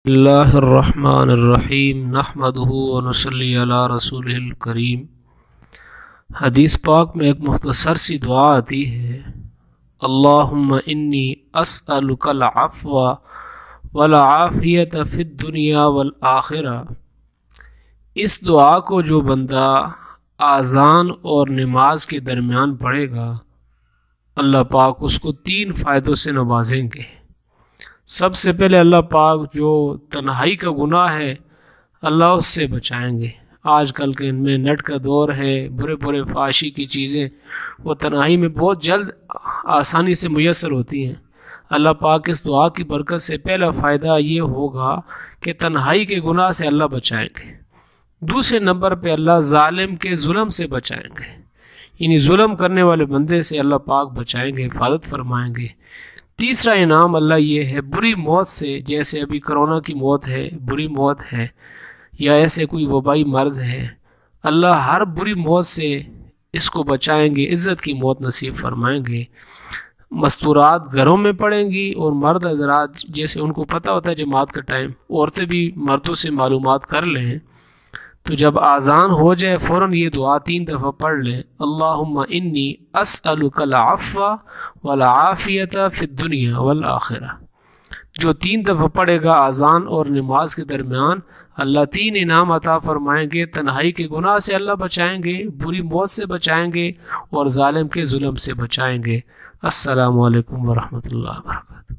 اللہ الرحمن الرحیم نحمدہ ونصلی علی رسولہ الکریم۔ حدیث پاک میں ایک مختصر سی دعا آتی ہے، اللہم انی اسألک العفو والعافیت فی الدنیا والآخرہ۔ اس دعا کو جو بندہ اذان اور نماز کے درمیان پڑھے گا، اللہ پاک اس کو 3 فائدوں سے نوازیں گے۔ سب سے پہلے اللہ پاک جو تنہائی کا گناہ ہے اللہ اس سے بچائیں گے۔ آج کل کے ان میں نیٹ کا دور ہے، برے فحاشی کی چیزیں وہ تنہائی میں بہت جلد آسانی سے میسر ہوتی ہیں۔ اللہ پاک اس دعا کی برکت سے پہلا فائدہ یہ ہوگا کہ تنہائی کے گناہ سے اللہ بچائیں گے۔ دوسرے نمبر پہ اللہ ظالم کے ظلم سے بچائیں گے، یعنی ظلم کرنے والے بندے سے اللہ پاک بچائیں گے، حفاظت فرمائیں گے۔ تیسرا انعام اللہ یہ ہے بری موت سے، جیسے ابھی کرونا کی موت ہے، بری موت ہے، یا ایسے کوئی وبائی مرض ہے، اللہ ہر بری موت سے اس کو بچائیں گے، عزت کی موت نصیب فرمائیں گے۔ مستورات گھروں میں پڑیں گی، اور مرد حضرات جیسے ان کو پتہ ہوتا ہے جماعت کا ٹائم، عورتیں بھی مردوں سے معلومات کر لیں، تو جب آذان ہو جائے فوراً یہ دعا 3 دفعہ پڑھ لیں، اللہم انی اسألک العفو والعافیت فی الدنیا والآخرہ۔ جو 3 دفعہ پڑھے گا آذان اور نماز کے درمیان، اللہ 3 انعام عطا فرمائیں گے۔ تنہائی کے گناہ سے اللہ بچائیں گے، بری موت سے بچائیں گے، اور ظالم کے ظلم سے بچائیں گے۔ السلام علیکم ورحمۃ اللہ وبرکاتہ۔